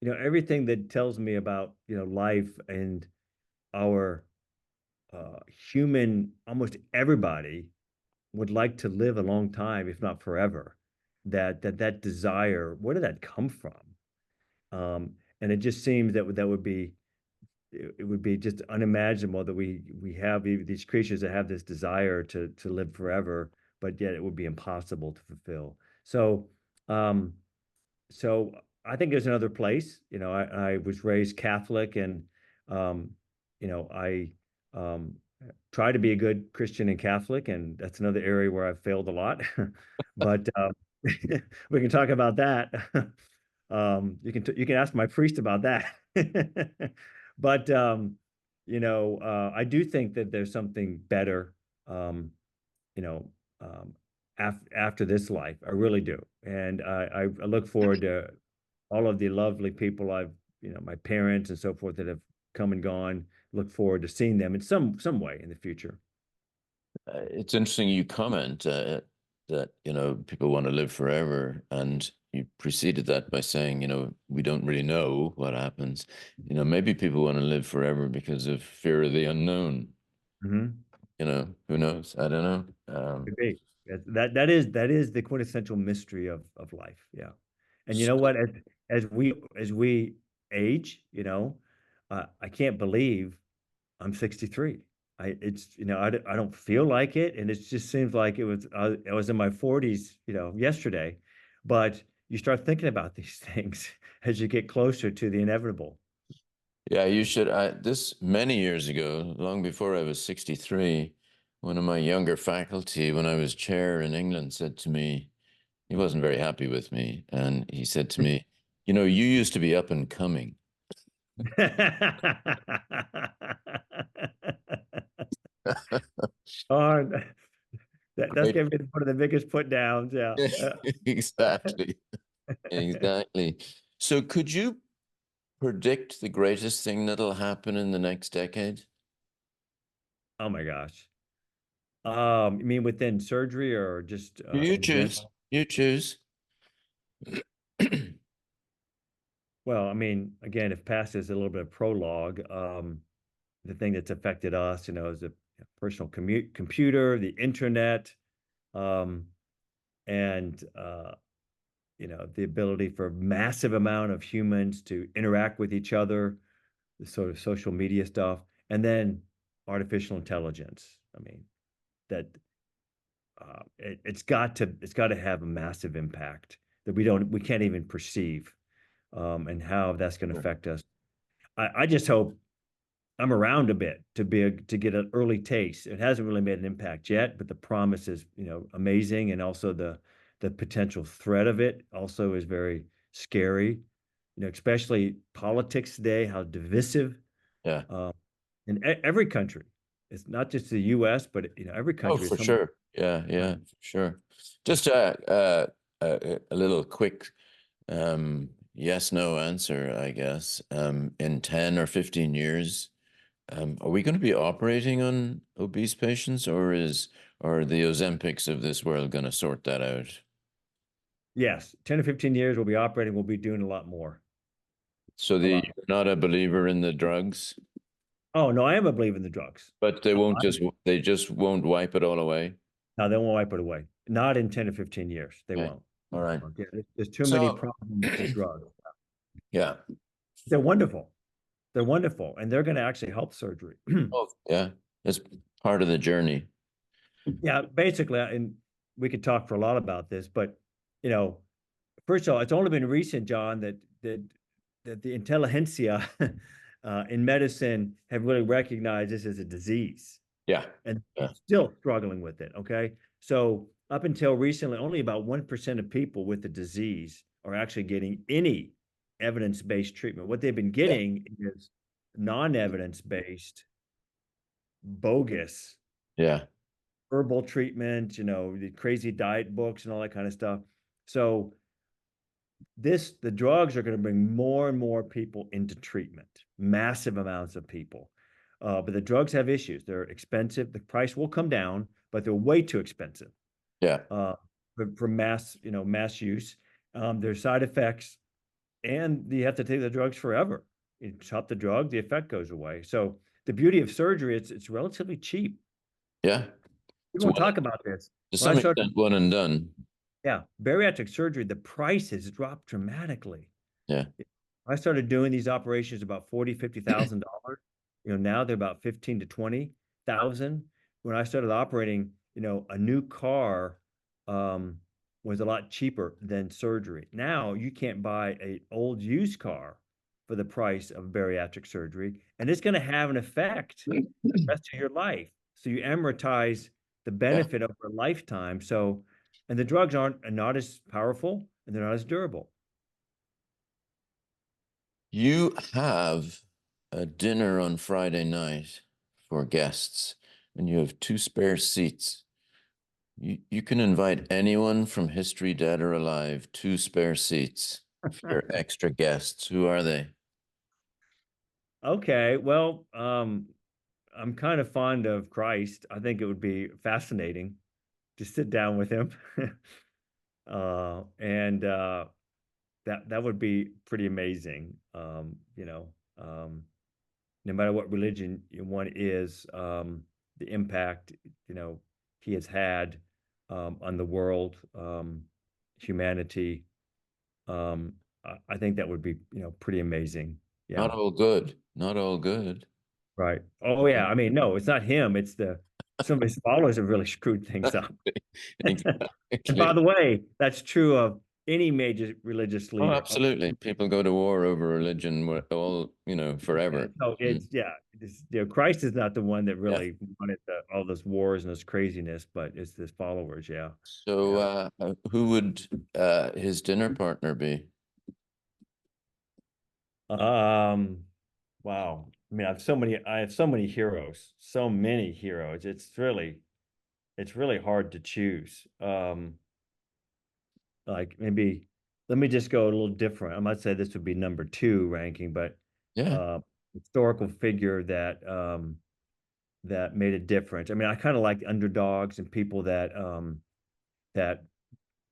everything that tells me about, life and our almost everybody would like to live a long time, if not forever. That desire, where did that come from? And it just seems that would be it would be just unimaginable that we have these creatures that have this desire to live forever, but yet it would be impossible to fulfill. Um, so I think there's another place. I was raised Catholic, and um, I um, try to be a good Christian and Catholic, and that's another area where I've failed a lot. But we can talk about that. You can ask my priest about that. But I do think that there's something better. Um, you know, after this life. I really do. And I look forward to all of the lovely people my parents and so forth that have come and gone. Look forward to seeing them in some way in the future. It's interesting you comment that people want to live forever, and you preceded that by saying we don't really know what happens. Maybe people want to live forever because of fear of the unknown. Hmm. Who knows? I don't know. Could be. That is the quintessential mystery of life. Yeah. And you know So, what? As we age, I can't believe I'm 63. I don't feel like it, and it just seems like I was in my 40s, yesterday. But you start thinking about these things as you get closer to the inevitable. yeah, you should. This many years ago, long before I was 63. one of my younger faculty, when I was chair in England, said to me, he wasn't very happy with me, and he said to me, "You know, you used to be up and coming." Oh, that's Great. gonna be one of the biggest put downs. Yeah. Exactly. Exactly. So could you predict the greatest thing that'll happen in the next decade? Oh my gosh. You mean within surgery or just You in choose. general? You choose. Well, I mean, again, if past is a little bit of prologue, the thing that's affected us, is the personal commute computer, the internet, um, and the ability for massive amount of humans to interact with each other, the sort of social media stuff, and then artificial intelligence. I mean, that it's got to have a massive impact that we can't even perceive, and how that's going to Sure. affect us. I just hope I'm around a bit to get an early taste. It hasn't really made an impact yet, but the promise is, amazing, and also the potential threat of it also is very scary. Especially politics today, how divisive, Yeah. uh, in every country. It's not just the U.S., but every Oh, country is for some. sure. Yeah, Right. yeah, for sure. Just a little quick yes, no answer, I guess. In 10 or 15 years, are we going to be operating on obese patients, or are the Ozempics of this world going to sort that out? Yes, 10 to 15 years we'll be operating. We'll be doing a lot more, So a the lot. you're not a believer in the drugs, Oh no, I am a believer in the drugs. but they just won't wipe it all away. No, they won't wipe it away. Not in 10 to 15 years. They Okay. won't. All right. Okay. There's too many So problems with drugs. yeah. They're wonderful. They're wonderful. And they're going to actually help surgery. Oh, yeah. It's part of the journey. Yeah, basically, and we could talk for a lot about this, but you know, first of all, it's only been recent, John, that the intelligentsia in medicine have really recognized this as a disease, Yeah. and Yeah. still struggling with it. Okay, so up until recently, only about 1% of people with the disease are actually getting any evidence-based treatment. What they've been Yeah. getting is non-evidence-based, bogus Yeah. herbal treatment, the crazy diet books and all that kind of stuff. So the drugs are going to bring more and more people into treatment, massive amounts of people. But the drugs have issues. They're expensive. The price will come down, but they're way too expensive, Yeah. uh, for mass use. There's side effects, and you have to take the drugs forever. You stop the drug, the effect goes away. So the beauty of surgery, it's relatively cheap. Yeah. We It's won't one, talk about this. to When I some started extent, one and done. Yeah, bariatric surgery, the prices dropped dramatically. Yeah. I started doing these operations about 40, $50,000. Now they're about 15 to 20,000. When I started operating, a new car um, was a lot cheaper than surgery. Now you can't buy an old used car for the price of bariatric surgery, and it's going to have an effect the rest of your life. So you amortize the Yeah. benefit over a lifetime. So, and the drugs are not as powerful and they're not as durable. You have a dinner on Friday night for guests, and you have two spare seats. You can invite anyone from history, dead or alive, two spare seats for your extra guests. Who are they? Okay, well, I'm kind of fond of Christ. I think it would be fascinating to sit down with him. And that would be pretty amazing. No matter what religion one is, the impact, he has had, on the world, humanity. I think that would be, pretty amazing. Not Yeah. all good. Not all good. Right. Oh yeah. I mean, no, it's not him. It's some of his followers have really screwed things up. And by Exactly. the way, that's true of any major religious Oh, leader. absolutely. People go to war over religion, all, Yeah, forever. so Mm. Christ is not the one that Yeah. really wanted all those wars and this craziness, but it's his followers. Yeah, So, yeah. who would his dinner partner be? Um, wow. I mean, I have so many heroes. It's really hard to choose. Like maybe let me just go a little different. I might say this would be number two ranking, but Yeah. uh, historical figure that made a difference. I mean, I kind of like underdogs and people that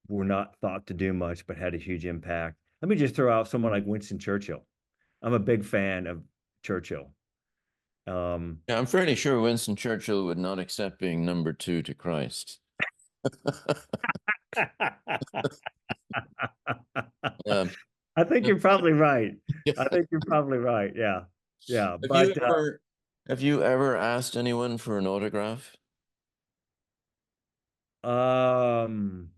were not thought to do much but had a huge impact. Let me just throw out someone like Winston Churchill. I'm a big fan of Churchill. Um, Yeah, I'm fairly sure Winston Churchill would not accept being number two to Christ. Um, I think you're probably right. yeah. I think you're probably right. Yeah. Yeah. Have you But ever have you ever asked anyone for an autograph? um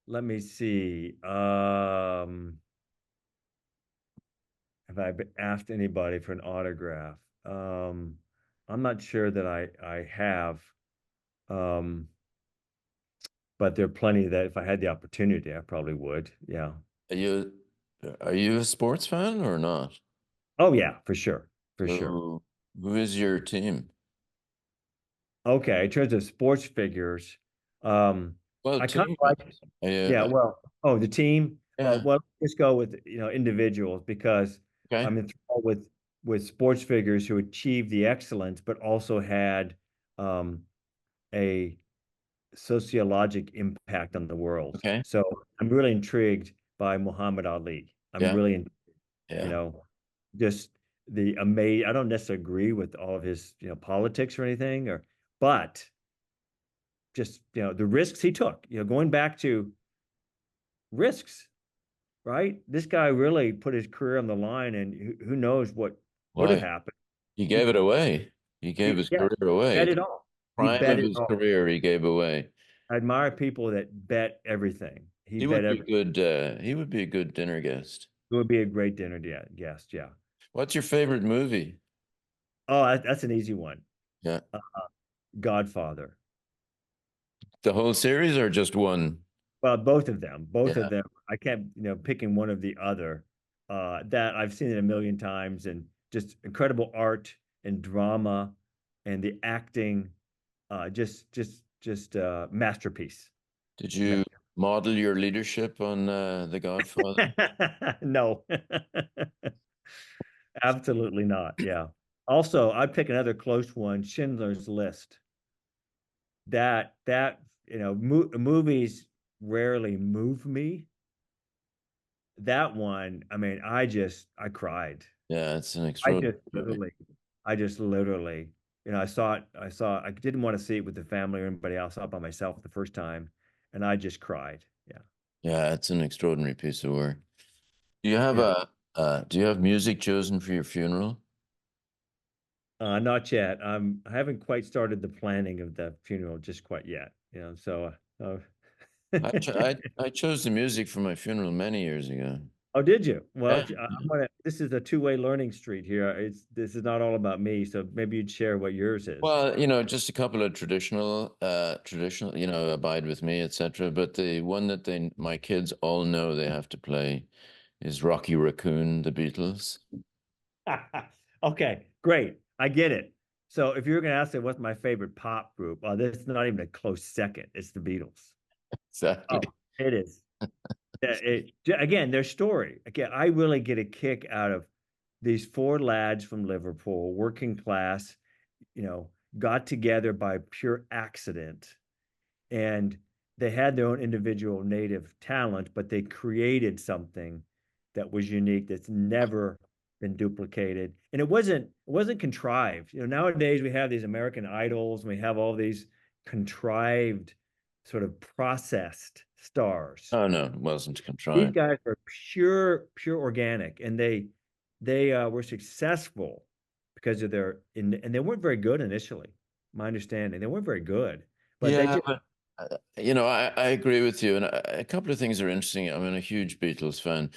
let me see. Have I asked anybody for an autograph? Um, I'm not sure that I have. Um, but there are plenty that if I had the opportunity, I probably would. Yeah. Are you are you a sports fan or not? Oh yeah, for sure. For sure. So, who is your team? Okay. In terms of sports figures, um, Well, I kind team. of like, yeah, well, oh, the team. Yeah. Well, let's go with, individuals because Okay. I'm enthralled with sports figures who achieved the excellence, but also had um a sociologic impact on the world. Okay. So I'm really intrigued by Muhammad Ali. I'm Yeah. really, you Yeah. know, just the amazing. I don't necessarily agree with all of his, politics or anything, but just, the risks he took, going back to risks, right? This guy really put his career on the line, and who knows what would have Why? happened. He gave it away. He gave his Yeah, career away. bet The it all. He prime bet of it his all. career, he gave away. I admire people that bet everything. He He bet would be everything. good. He would be a good dinner guest. It would be a great dinner guest. Yeah. What's your favorite movie? Oh, that's an easy one. Yeah. Uh, Godfather. The whole series or just one? Well, both of them. Both of Yeah. them. I can't, picking one of the other. That I've seen it a million times, and just incredible art and drama, and the acting. Just masterpiece. Did Ma- you model your leadership on The Godfather? No, absolutely not. Yeah. Also, I'd pick another close one, Schindler's List. That movies rarely move me. That one, I mean, I cried. Yeah, it's an I extraordinary just movie. literally, I didn't want to see it with the family or anybody else. I saw it by myself the first time, and I just cried. Yeah, Yeah, it's an extraordinary piece of work. Do you have yeah. do you have music chosen for your funeral? Not yet. I haven't quite started the planning of the funeral just quite yet. I chose the music for my funeral many years ago. Oh, did you? Well, Yeah. this is a two-way learning street here. This is not all about me, so maybe you'd share what yours is. Well, just a couple of traditional, Abide With Me, etc. But the one that my kids all know they have to play is Rocky Raccoon, the Beatles. Okay, great. I get it. So if you're going to ask me what's my favorite pop group, this is not even a close second. It's the Beatles. Oh, Exactly. it is. Again, their story. Again, I really get a kick out of these four lads from Liverpool, working class, you know, got together by pure accident, and they had their own individual native talent, but they created something that was unique that's never been duplicated. And it wasn't contrived. Nowadays we have these American idols and we have all these contrived, sort of processed stars. Oh no, it wasn't These contrived. guys are pure organic, and they were successful because and they weren't very good initially. My understanding, they weren't very good, but they Yeah, just but I agree with you, and a couple of things are interesting. I'm a huge Beatles fan.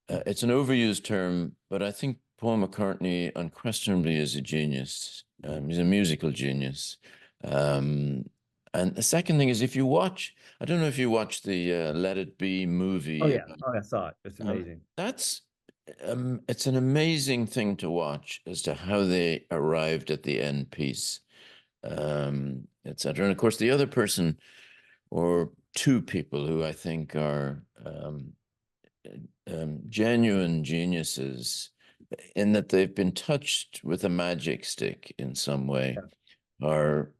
It's an overused term, but I think Paul McCartney unquestionably is a genius. He's a musical genius. Um, and the second thing is, if you watch, I don't know if you watched the Let It Be Oh movie. yeah. Oh, I saw it. It's amazing. That's it's an amazing thing to watch as to how they arrived at the end piece, etc. And of course, the other person or two people who I think are genuine geniuses in that they've been touched with a magic stick in some way Yeah. are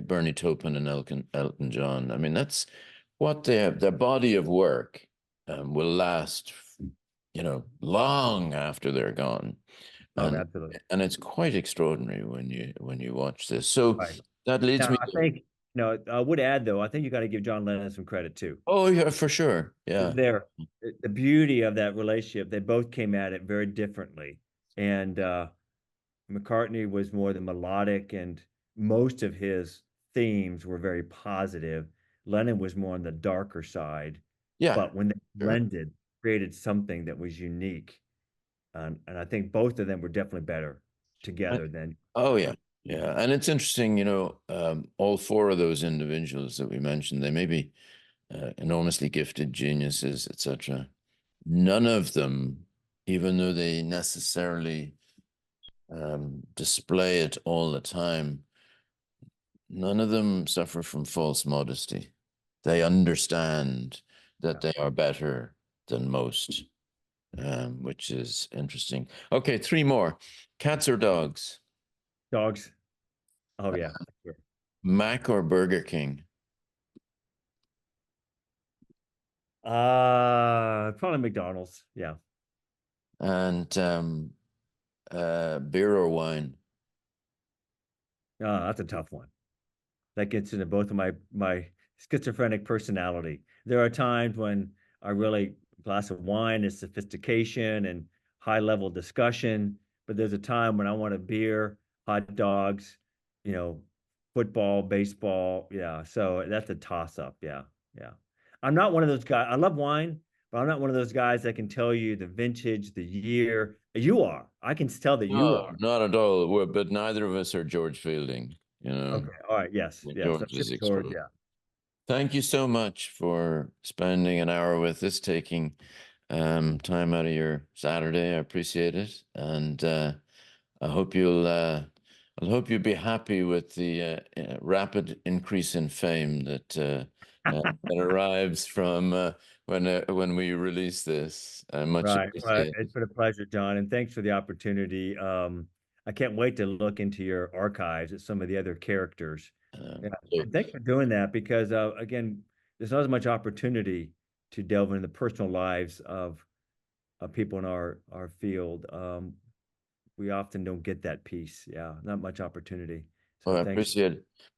Bernie Taupin and Elton John. I mean, that's what they have. Their body of work will last, long after they're gone, Oh, and absolutely. and it's quite extraordinary when you watch this. So Right. that leads Now, me I to, think, I would add though, I think you got to give John Lennon some credit too. oh yeah, for sure, yeah, There, the beauty of that relationship, they both came at it very differently. And McCartney was more the melodic, and most of his themes were very positive. Lennon was more on the darker side, yeah, but when they sure. blended, created something that was unique. And I think both of them were definitely better I- together than Oh yeah, separate. yeah, and it's interesting, all four of those individuals that we mentioned, they may be enormously gifted geniuses, etc. None of them, even though they necessarily display it all the time, none of them suffer from false modesty. They understand that Yeah. they are better than most, which is interesting. Okay, three more. Cats or dogs? Dogs. Oh yeah. Sure. Mac or Burger King? Probably McDonald's. Yeah. And beer or wine? That's a tough one. That gets into both of my schizophrenic personality. There are times when I really glass of wine is sophistication and high level discussion, but there's a time when I want a beer, hot dogs, you know, football, baseball. Yeah, so that's a toss up. Yeah, yeah. I'm not one of those guys. I love wine, but I'm not one of those guys that can tell you the vintage, the year. You are. I can tell that you No, are. not at all. But neither of us are George Fielding. Okay. All right. Yes. Yes. I'm George sure is George. extraordinary. Yeah. Thank you so much for spending an hour with us, taking time out of your Saturday. I appreciate it, and I hope I hope you'll be happy with the rapid increase in fame that arrives from when we release this. Much Right, right. appreciated. It's been a pleasure, John, and thanks for the opportunity. I can't wait to look into your archives at some of the other characters. Yeah, So, and thanks for doing that because again, there's not as much opportunity to delve into the personal lives of people in our field. We often don't get that piece. Yeah, not much opportunity. So I thanks.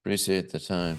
appreciate the time.